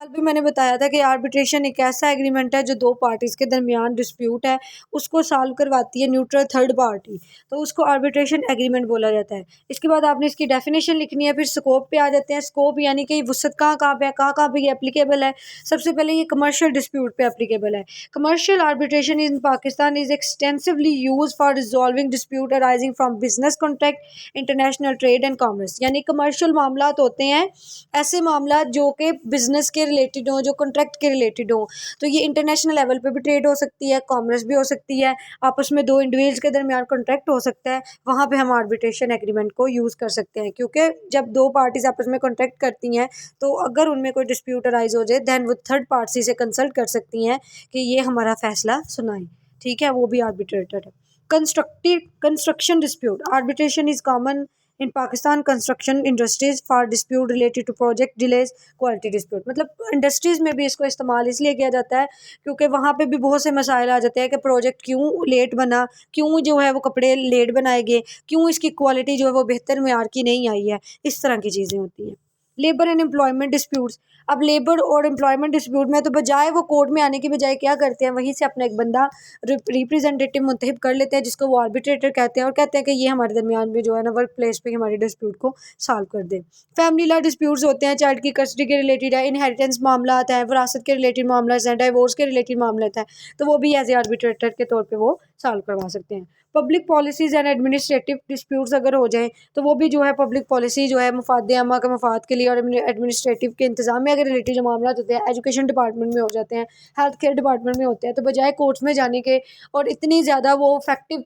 कल भी मैंने बताया था कि आर्बिट्रेशन एक ऐसा एग्रीमेंट है जो दो पार्टीज के दरमियान डिस्प्यूट है उसको सॉल्व करवाती है न्यूट्रल थर्ड पार्टी, तो उसको आर्बिट्रेशन एग्रीमेंट बोला जाता है। इसके बाद आपने इसकी डेफिनेशन लिखनी है, फिर स्कोप पे आ जाते हैं। स्कोप यानी कि वसअत कहाँ पे है, कहाँ पे ये एप्लीकेबल है। सबसे पहले ये कमर्शियल डिस्प्यूट पे एप्लीकेबल है। Commercial arbitration in Pakistan is extensively use for resolving dispute arising from business contract, international trade and commerce. यानी कमर्शियल मामला होते हैं ऐसे मामला जो कि बिजनेस के रिलेटेड हो, जो कॉन्ट्रैक्ट के रिलेटेड हो। तो ये इंटरनेशनल लेवल पे भी ट्रेड हो सकती है, कॉमर्स भी हो सकती है, आपस में दो इंडिविजुअल्स के दरमियान कॉन्ट्रैक्ट हो सकता है। वहाँ पे हम आर्बिट्रेशन एग्रीमेंट को यूज़ कर सकते हैं, क्योंकि जब दो पार्टीज आपस में कॉन्ट्रैक्ट करती हैं तो अगर उनमें कोई डिस्प्यूट अराइज हो जाए दैन वो थर्ड पार्टी से कंसल्ट कर सकती हैं कि ये हमारा फैसला सुनाए। ठीक है, वो भी आर्बिट्रेटर है। Construction dispute arbitration is common in Pakistan construction industries for dispute related to project delays, quality dispute. मतलब इंडस्ट्रीज में भी इसको इस्तेमाल इसलिए किया जाता है क्योंकि वहाँ पे भी बहुत से मसाइल आ जाते हैं कि प्रोजेक्ट क्यों लेट बना, क्यों जो है वो कपड़े लेट बनाए गए, क्यों इसकी क्वालिटी जो है वो बेहतर मेयार की नहीं आई है। इस तरह की चीज़ें होती हैं। लेबर एंड एम्प्लॉयमेंट डिस्प्यूट्स, अब लेबर और एम्प्लॉयमेंट डिस्प्यूट में तो बजाय वो कोर्ट में आने की बजाय क्या करते हैं, वहीं से अपना एक बंदा रिप्रेजेंटेटिव मुंतखब कर लेते हैं जिसको वो आर्बिट्रेटर कहते हैं, और कहते हैं कि ये हमारे दरमियान में जो है ना वर्क प्लेस पे हमारे डिस्प्यूट को सॉल्व कर दे। फैमिली लॉ डिस्प्यूट्स होते हैं, चाइल्ड की कस्टडी के रिलेटेड है, इनहेरिटेंस मामला आता है, विरासत के रिलेटेड मामला है, डाइवोर्स के रिलेटेड मामला आता है, तो वो भी एज ए आर्बिट्रेटर के तौर पर वो सॉल्व करवा सकते हैं। Public policies and administrative disputes अगर हो जाए तो वो भी जो है पब्लिक पॉलिसी जो है मुफाद आमा के मफाद के लिए और एडमिनिस्ट्रेटिव के इंतजामिया के रिलेटेड जो मामला होते हैं एजुकेशन डिपार्टमेंट में हो जाते हैं, हेल्थ केयर डिपार्टमेंट में होते हैं, तो बजाय कोर्ट्स में जाने के और इतनी ज़्यादा वो इफेक्टिव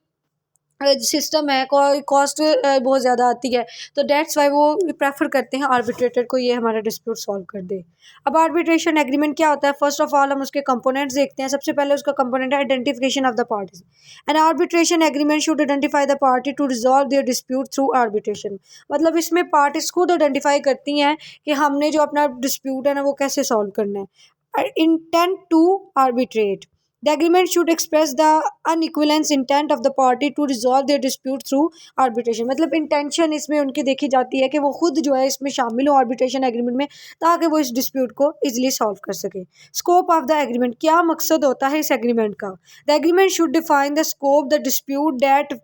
सिस्टम है, कॉस्ट बहुत ज़्यादा आती है, तो डेट्स वाई वो प्रेफर करते हैं आर्बिट्रेटर को ये हमारा डिस्प्यूट सॉल्व कर दे। अब आर्बिट्रेशन एग्रीमेंट क्या होता है, फर्स्ट ऑफ ऑल हम उसके कंपोनेंट्स देखते हैं। सबसे पहले उसका कंपोनेंट है identification of the parties. An arbitration agreement should identify the party to resolve their dispute through arbitration. मतलब इसमें पार्टीज खुद आइडेंटिफाई करती हैं कि हमने जो अपना डिस्प्यूट है ना वो कैसे सॉल्व करना है। Intent to arbitrate, the agreement should express the unequivalence intent of the party to resolve their dispute through arbitration। मतलब इंटेंशन इसमें उनकी देखी जाती है कि वो खुद जो है इसमें शामिल हो आर्बिट्रेशन एग्रीमेंट में, ताकि वो इस डिस्प्यूट को इजीली सॉल्व कर सके। स्कोप ऑफ द एग्रीमेंट, क्या मकसद होता है इस एग्रीमेंट का। The agreement should define the scope the dispute that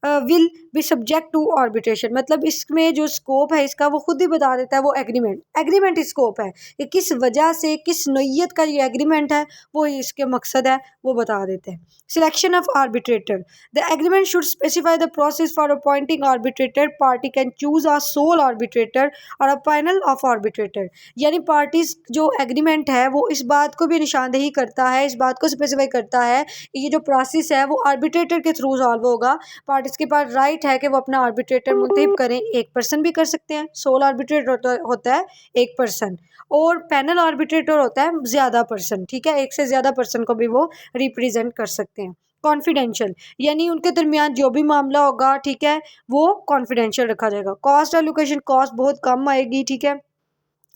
will be subject to arbitration. मतलब इसमें जो स्कोप है इसका वो खुद ही बता देता है वो एग्रीमेंट स्कोप है कि किस वजह से किस नोयत का ये एग्रीमेंट है, वो इसके मकसद है वो बता देते हैं। Selection of arbitrator, the agreement should specify the process for appointing arbitrator. Party can choose a sole arbitrator और अ पैनल ऑफ आर्बिट्रेटर। यानी पार्टीज जो एग्रीमेंट है वो इस बात को भी निशानदेही करता है, इस बात को स्पेसिफाई करता है कि ये जो प्रोसेस है वो आर्बिट्रेटर के थ्रू सॉल्व होगा। पार्टीज के पास राइट है कि वो अपना आर्बिट्रेटर मुंतखब करें, एक पर्सन भी कर सकते हैं, सोल आर्बिट्रेटर होता है एक पर्सन, और पैनल आर्बिट्रेटर होता है ज़्यादा पर्सन। ठीक है, एक से ज़्यादा पर्सन को भी वो रिप्रेजेंट कर सकते हैं। कॉन्फिडेंशियल, यानी उनके दरमियान जो भी मामला होगा, ठीक है, वो कॉन्फिडेंशियल रखा जाएगा। कॉस्ट एलोकेशन, कॉस्ट बहुत कम आएगी। ठीक है,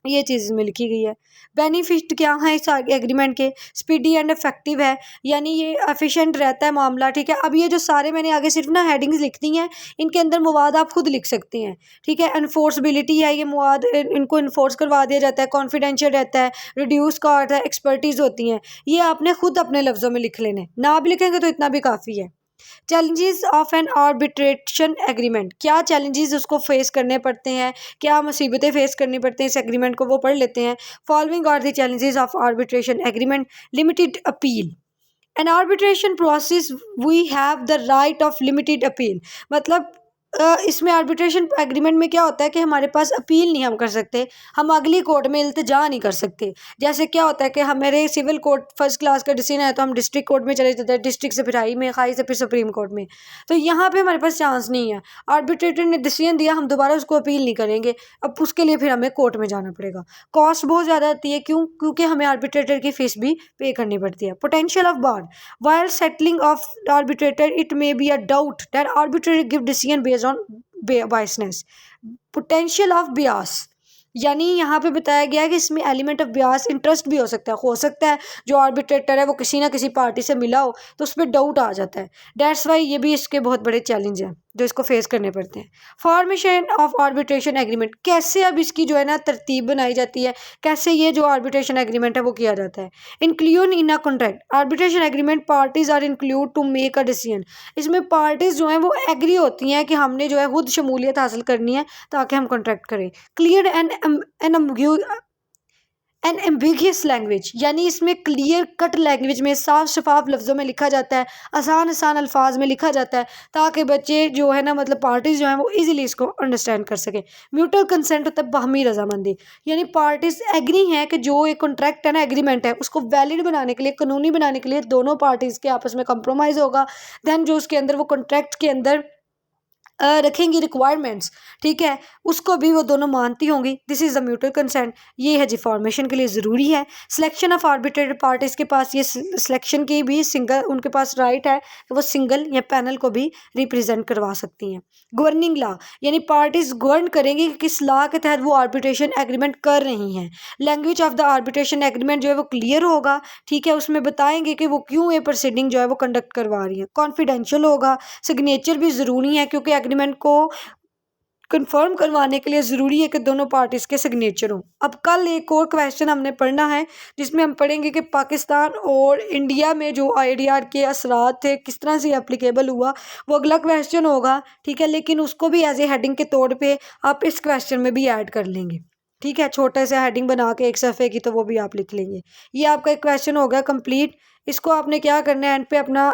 ये चीज़ इसमें लिखी गई है। बेनिफिट क्या है इस एग्रीमेंट के, स्पीडी एंड इफेक्टिव है, यानी ये एफिशिएंट रहता है मामला। ठीक है, अब ये जो सारे मैंने आगे सिर्फ ना हेडिंग्स लिख दी हैं, इनके अंदर मवाद आप खुद लिख सकते हैं। ठीक है, इन्फोर्सबिलिटी है, ये मवाद इनको इन्फोर्स करवा दिया जाता है, कॉन्फिडेंशियल रहता है, रिड्यूस कॉस्ट है, एक्सपर्टीज़ होती हैं। ये आपने खुद अपने लफ्ज़ों में लिख लेने, ना भी लिखेंगे तो इतना भी काफ़ी है। Challenges of N arbitration agreement, क्या चैलेंजेस उसको फेस करने पड़ते हैं, क्या मुसीबतें फेस करनी पड़ती हैं इस एग्रीमेंट को, वो पढ़ लेते हैं। Following are the challenges of arbitration agreement. Limited appeal, an arbitration process we have the right of limited appeal. मतलब इसमें आर्बिट्रेशन एग्रीमेंट में क्या होता है कि हमारे पास अपील नहीं हम कर सकते, हम अगली कोर्ट में इल्तिजा नहीं कर सकते। जैसे क्या होता है कि हमारे सिविल कोर्ट फर्स्ट क्लास का डिसीजन है तो हम डिस्ट्रिक्ट कोर्ट में चले जाते हैं, डिस्ट्रिक्ट से फिर हाई में, हाई से फिर सुप्रीम कोर्ट में, तो यहाँ पे हमारे पास चांस नहीं है। आर्बिट्रेटर ने डिसीजन दिया, हम दोबारा उसको अपील नहीं करेंगे, अब उसके लिए फिर हमें कोर्ट में जाना पड़ेगा। कॉस्ट बहुत ज़्यादा आती है, क्यों, क्योंकि हमें आर्बिट्रेटर की फीस भी पे करनी पड़ती है। Potential of bar, while settling of arbitrator it may be a doubt that arbitrator give decision based on biasness। potential of bias, यानी यहाँ पे बताया गया है कि इसमें एलिमेंट ऑफ बियास इंटरेस्ट भी हो सकता है जो आर्बिट्रेटर है वो किसी ना किसी पार्टी से मिला हो तो उस पर डाउट आ जाता है। डेट्स वाई ये भी इसके बहुत बड़े चैलेंज हैं जो इसको फेस करने पड़ते हैं। फॉर्मेशन ऑफ आर्बिट्रेशन एग्रीमेंट, कैसे अब इसकी जो है ना तरतीब बनाई जाती है, कैसे ये जो आर्बिट्रेशन एग्रीमेंट है वो किया जाता है। Include in a contract arbitration agreement parties are include to make a decision, इसमें पार्टीज जो हैं वो एग्री होती हैं कि हमने जो है खुद शमूलियत हासिल करनी है ताकि हम कॉन्ट्रैक्ट करें। क्लियर एन एम्बिगियस लैंग्वेज, यानी इसमें क्लियर कट लैंग्वेज में साफ शफाफ लफ्ज़ों में लिखा जाता है, आसान आसान अल्फाज में लिखा जाता है ताकि बच्चे जो है ना मतलब पार्टीज जो हैं वो इजीली इसको अंडरस्टैंड कर सकें। म्यूचुअल कंसेंट होता है बाहमी रजामंदी, यानी पार्टीज एग्री हैं कि जो एक कॉन्ट्रैक्ट है ना एग्रीमेंट है उसको वैलिड बनाने के लिए, कानूनी बनाने के लिए दोनों पार्टीज़ के आपस में कंप्रोमाइज़ होगा। दैन जो उसके अंदर वो कॉन्ट्रैक्ट के अंदर रखेंगी रिक्वायरमेंट्स, ठीक है, उसको भी वो दोनों मानती होंगी। This is the mutual consent, ये है जी फॉर्मेशन के लिए ज़रूरी है। सिलेक्शन ऑफ आर्बिट्रेटेड पार्टीज़ के पास ये सिलेक्शन की भी सिंगल उनके पास राइट है कि वो सिंगल या पैनल को भी रिप्रेजेंट करवा सकती हैं। गवर्निंग लॉ, यानी पार्टीज गवर्न करेंगी कि किस लॉ के तहत वो आर्बिट्रेशन एग्रीमेंट कर रही हैं। Language of the arbitration agreement जो है वो क्लियर होगा, ठीक है, उसमें बताएंगे कि वो क्यों ये प्रोसीडिंग जो है वो कंडक्ट करवा रही है। कॉन्फिडेंशियल होगा, सिग्नेचर भी ज़रूरी है क्योंकि एग्रीमेंट को कंफर्म करवाने के लिए ज़रूरी है कि दोनों पार्टीज़ के सिग्नेचर हों। अब कल एक और क्वेश्चन हमने पढ़ना है जिसमें हम पढ़ेंगे कि पाकिस्तान और इंडिया में जो आईडीआर के असरात थे किस तरह से एप्लीकेबल हुआ, वो अगला क्वेश्चन होगा, ठीक है, लेकिन उसको भी एज ए हेडिंग के तौर पे आप इस क्वेश्चन में भी ऐड कर लेंगे, ठीक है, छोटे से हेडिंग बना के एक सफ़े की, तो वो भी आप लिख लेंगे। ये आपका एक क्वेश्चन हो गया कंप्लीट। इसको आपने क्या करना है, एंड पे अपना